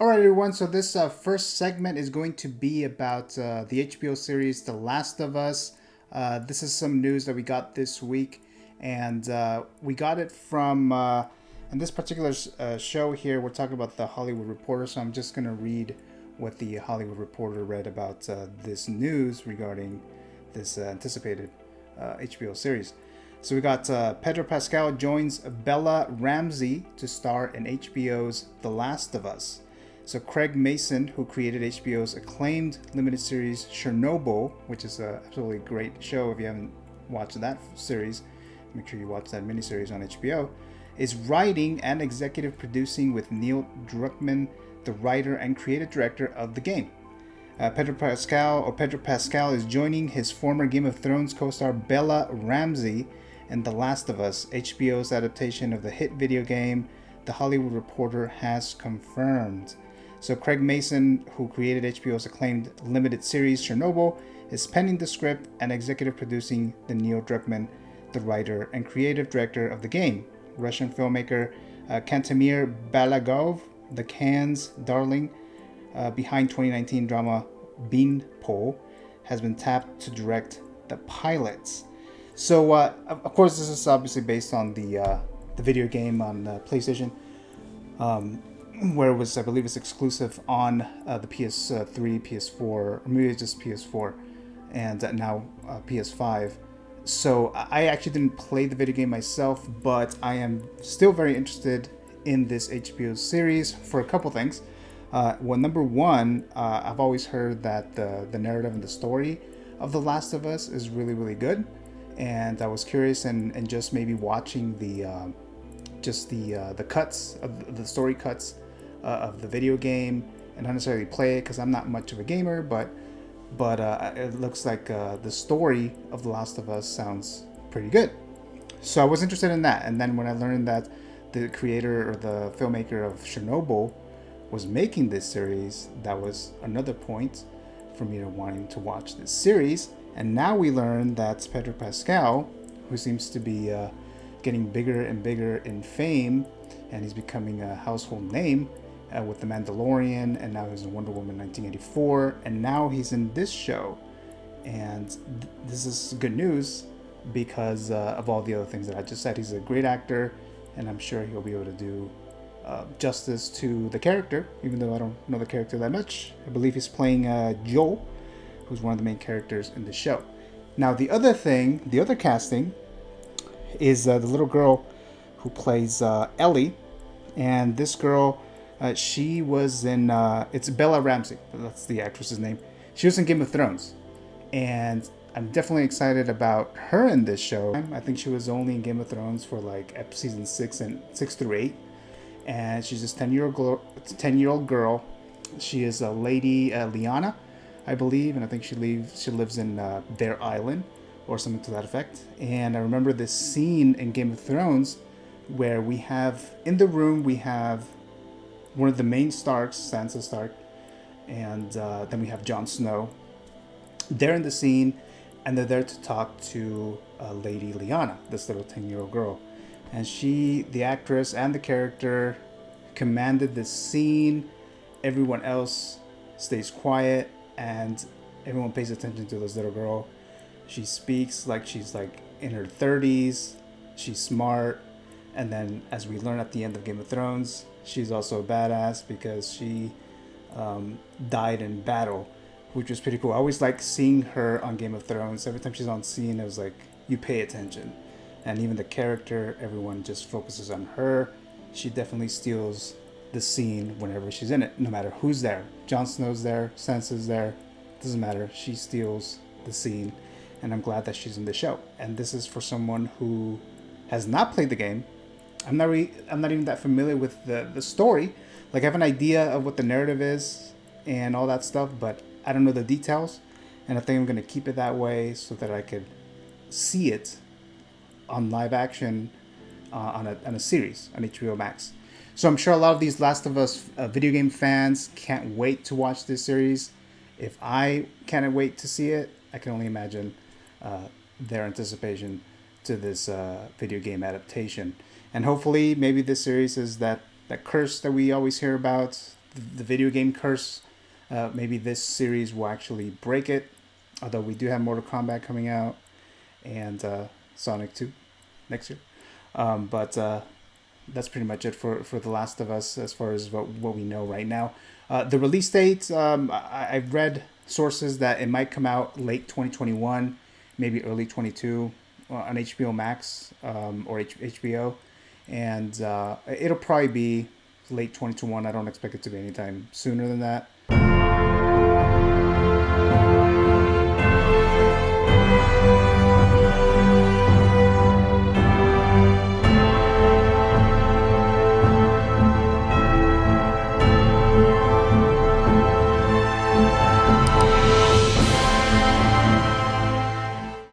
All right, everyone. So this first segment is going to be about the HBO series The Last of Us. This is some news that we got this week, and we got it from. In this particular show here, we're talking about the Hollywood Reporter. So I'm just going to read what the Hollywood Reporter read about this news regarding this anticipated HBO series. So we got Pedro Pascal joins Bella Ramsey to star in HBO's The Last of Us. So Craig Mason, who created HBO's acclaimed limited series Chernobyl, which is an absolutely great show. If you haven't watched that series, make sure you watch that miniseries on HBO, is writing and executive producing with Neil Druckmann, the writer and creative director of the game. Pedro Pascal is joining his former Game of Thrones co-star Bella Ramsey in The Last of Us, HBO's adaptation of the hit video game. The Hollywood Reporter has confirmed. So Craig Mason, who created HBO's acclaimed limited series Chernobyl, is penning the script and executive producing the Neil Druckmann, the writer and creative director of the game. Russian filmmaker Kantemir Balagov, the Cannes darling, behind 2019 drama Beanpole, has been tapped to direct the pilots. So, of course, this is obviously based on the video game on PlayStation, where it was, I believe, it's exclusive on the PS3, PS4, or maybe it's just PS4, and now PS5. So I actually didn't play the video game myself, but I am still very interested in this HBO series for a couple things. Well, number one, I've always heard that the narrative and the story of The Last of Us is really, really good, and I was curious and just maybe watching the cuts of the story cuts of the video game, and not necessarily play it because I'm not much of a gamer, but it looks like the story of The Last of Us sounds pretty good. So I was interested in that, and then when I learned that the creator or the filmmaker of Chernobyl was making this series, that was another point for me to wanting to watch this series. And now we learn that Pedro Pascal, who seems to be getting bigger and bigger in fame, and he's becoming a household name with The Mandalorian, and now he's in Wonder Woman 1984, and now he's in this show. And this is good news because of all the other things that I just said. He's a great actor, and I'm sure he'll be able to do justice to the character, even though I don't know the character that much. I believe he's playing Joel, who's one of the main characters in the show. Now, the other casting is the little girl who plays Ellie, and this girl, she was in, it's Bella Ramsey, that's the actress's name. She was in Game of Thrones, and I'm definitely excited about her in this show. I think she was only in Game of Thrones for like season 6 through 8, and she's this 10-year-old girl. She is a lady Lyanna, I believe, and I think she lives in their island or something to that effect. And I remember this scene in Game of Thrones where we have in the room one of the main Starks, Sansa Stark, and then we have Jon Snow. They're in the scene, and they're there to talk to Lady Lyanna, this little 10-year-old girl. And she, the actress and the character, commanded this scene. Everyone else stays quiet, and everyone pays attention to this little girl. She speaks like she's like in her 30s. She's smart. And then, as we learn at the end of Game of Thrones, she's also a badass because she died in battle, which was pretty cool. I always like seeing her on Game of Thrones. Every time she's on scene, it was like, you pay attention. And even the character, everyone just focuses on her. She definitely steals the scene whenever she's in it, no matter who's there. Jon Snow's there, Sansa's there, doesn't matter. She steals the scene, and I'm glad that she's in the show. And this is for someone who has not played the game. I'm not even that familiar with the story. Like, I have an idea of what the narrative is and all that stuff, but I don't know the details. And I think I'm going to keep it that way so that I could see it on live action on a series on HBO Max. So I'm sure a lot of these Last of Us video game fans can't wait to watch this series. If I can't wait to see it, I can only imagine their anticipation to this video game adaptation. And hopefully, maybe this series is that curse that we always hear about, the video game curse. Maybe this series will actually break it. Although we do have Mortal Kombat coming out and Sonic 2 next year. But that's pretty much it for The Last of Us as far as what we know right now. The release date, I've read sources that it might come out late 2021, maybe early 22 on HBO Max or HBO. And it'll probably be late 2021. I don't expect it to be anytime sooner than that.